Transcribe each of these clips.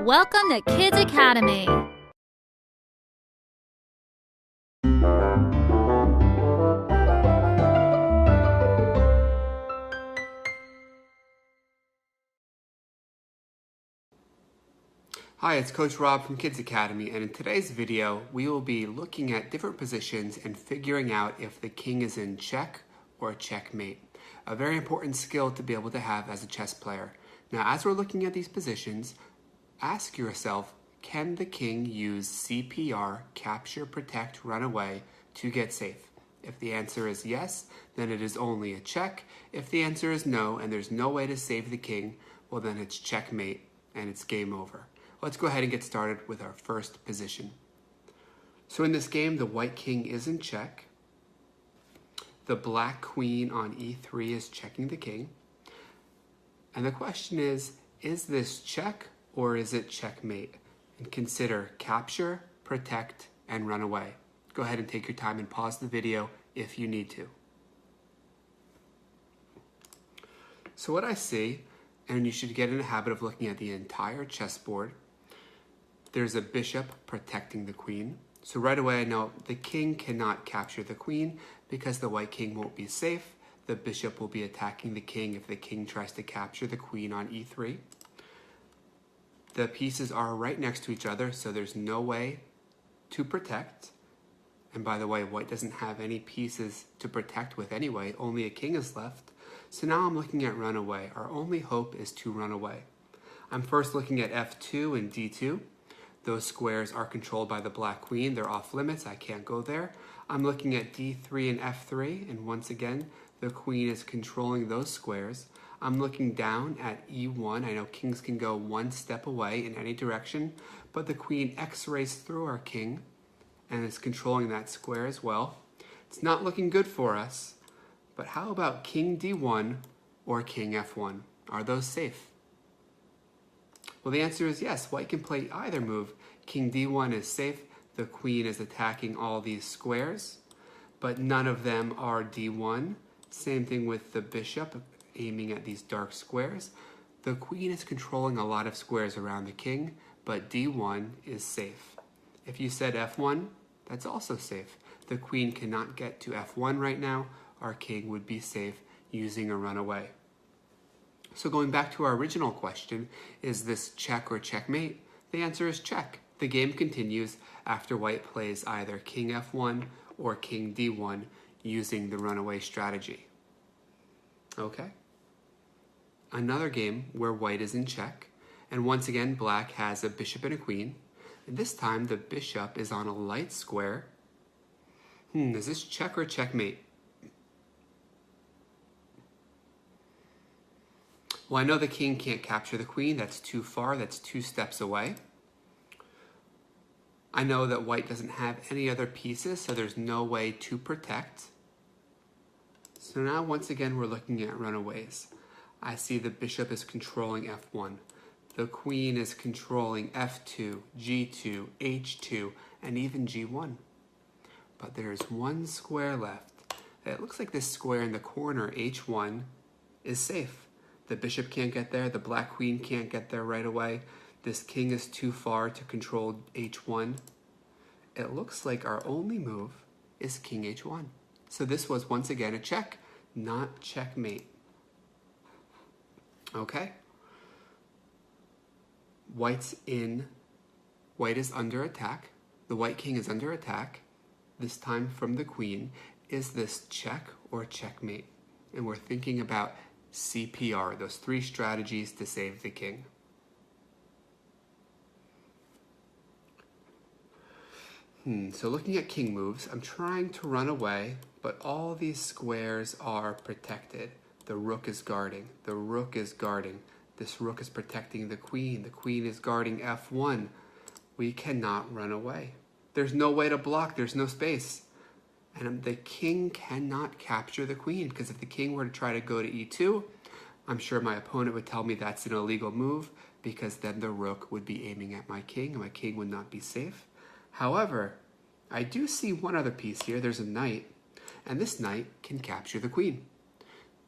Welcome to Kids Academy. Hi, it's Coach Rob from Kids Academy, and in today's video, we will be looking at different positions and figuring out if the king is in check or checkmate. A very important skill to be able to have as a chess player. Now, as we're looking at these positions, ask yourself, can the king use CPR, capture, protect, run away, to get safe? If the answer is yes, then it is only a check. If the answer is no, and there's no way to save the king, well then it's checkmate, and it's game over. Let's go ahead and get started with our first position. So in this game, the white king is in check. The black queen on e3 is checking the king. And the question is this check or is it checkmate? And consider capture, protect, and run away. Go ahead and take your time and pause the video if you need to. So what I see, and you should get in the habit of looking at the entire chessboard, there's a bishop protecting the queen. So right away I know the king cannot capture the queen because the white king won't be safe. The bishop will be attacking the king if the king tries to capture the queen on e3. The pieces are right next to each other, so there's no way to protect. And by the way, white doesn't have any pieces to protect with anyway, only a king is left. So now I'm looking at run away. Our only hope is to run away. I'm first looking at f2 and d2. Those squares are controlled by the black queen. They're off limits. I can't go there. I'm looking at d3 and f3, and once again, the queen is controlling those squares. I'm looking down at e1. I know kings can go one step away in any direction, but the queen x-rays through our king and is controlling that square as well. It's not looking good for us, but how about king d1 or king f1? Are those safe? Well, the answer is yes. White can play either move. King d1 is safe. The queen is attacking all these squares, but none of them are d1. Same thing with the bishop aiming at these dark squares. The queen is controlling a lot of squares around the king, but d1 is safe. If you said f1, that's also safe. The queen cannot get to f1 right now. Our king would be safe using a runaway. So going back to our original question, is this check or checkmate? The answer is check. The game continues after white plays either king f1 or king d1 using the runaway strategy. Okay. Another game where white is in check, and once again black has a bishop and a queen. And this time the bishop is on a light square. Is this check or checkmate? Well, I know the king can't capture the queen. That's too far. That's 2 steps away. I know that white doesn't have any other pieces, so there's no way to protect. So now, once again, we're looking at runaways. I see the bishop is controlling f1. The queen is controlling f2, g2, h2, and even g1. But there's one square left. It looks like this square in the corner, h1, is safe. The bishop can't get there. The black queen can't get there right away. This king is too far to control h1. It looks like our only move is king h1. So this was once again a check, not checkmate. Okay. White is under attack. The white king is under attack, this time from the queen. Is this check or checkmate? And we're thinking about CPR, those 3 strategies to save the king. So looking at king moves, I'm trying to run away, but all these squares are protected. The rook is guarding. The rook is guarding. This rook is protecting the queen. The queen is guarding f1. We cannot run away. There's no way to block. There's no space. And the king cannot capture the queen, because if the king were to try to go to e2, I'm sure my opponent would tell me that's an illegal move, because then the rook would be aiming at my king, and my king would not be safe. However, I do see one other piece here. There's a knight, and this knight can capture the queen.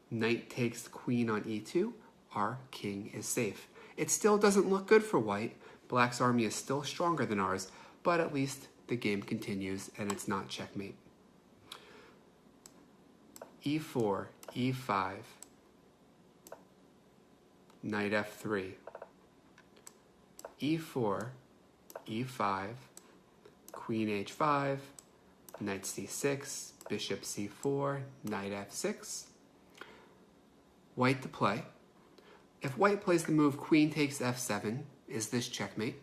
Knight takes the queen on e2. Our king is safe. It still doesn't look good for white, Black's army is still stronger than ours, but at least the game continues and it's not checkmate. E4, E5, Knight F3, E4, E5, Queen H5, Knight C6, Bishop C4, Knight F6. White to play. If White plays the move Queen takes F7, is this checkmate?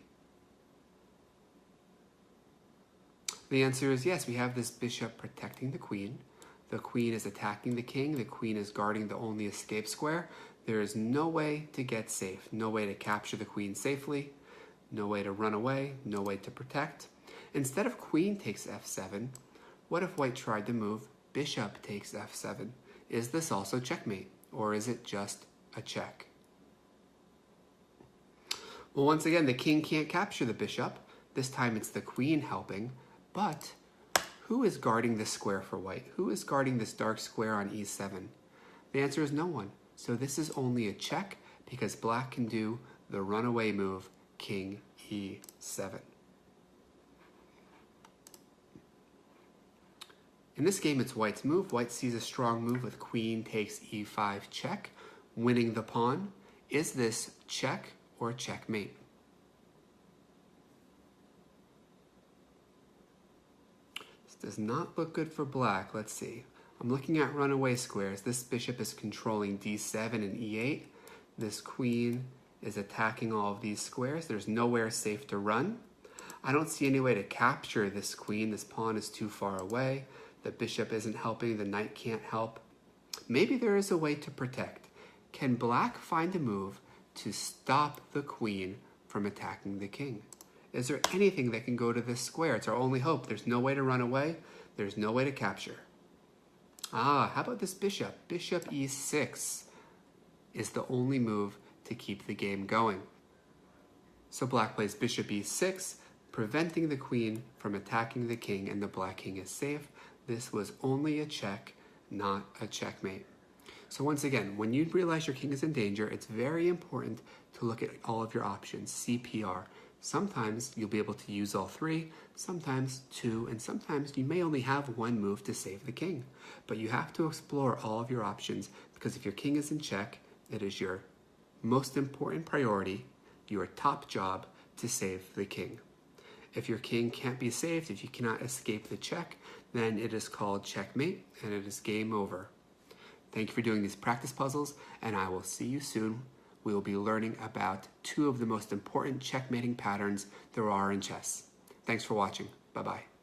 The answer is yes. We have this bishop protecting the queen. The queen is attacking the king. The queen is guarding the only escape square. There is no way to get safe, no way to capture the queen safely, no way to run away, no way to protect. Instead of queen takes F7, what if White tried to move bishop takes F7? Is this also checkmate, or is it just a check? Well, once again, the king can't capture the bishop. This time it's the queen helping, but who is guarding this square for White? Who is guarding this dark square on E7? The answer is no one. So this is only a check because Black can do the runaway move, King E7. In this game, it's White's move. White sees a strong move with Queen takes E5 check, winning the pawn. Is this check or checkmate? This does not look good for Black. Let's see. I'm looking at runaway squares. This bishop is controlling D7 and E8. This queen is attacking all of these squares. There's nowhere safe to run. I don't see any way to capture this queen. This pawn is too far away. The bishop isn't helping. The knight can't help. Maybe there is a way to protect. Can Black find a move to stop the queen from attacking the king? Is there anything that can go to this square? It's our only hope. There's no way to run away. There's no way to capture. How about this bishop? Bishop E6 is the only move to keep the game going. So Black plays bishop E6, preventing the queen from attacking the king, and the Black king is safe. This was only a check, not a checkmate. So once again, when you realize your king is in danger, it's very important to look at all of your options, CPR. Sometimes you'll be able to use all three, sometimes two, and sometimes you may only have one move to save the king. But you have to explore all of your options because if your king is in check, it is your most important priority, your top job to save the king. If your king can't be saved, if you cannot escape the check, then it is called checkmate and it is game over. Thank you for doing these practice puzzles, and I will see you soon. We will be learning about two of the most important checkmating patterns there are in chess. Thanks for watching. Bye-bye.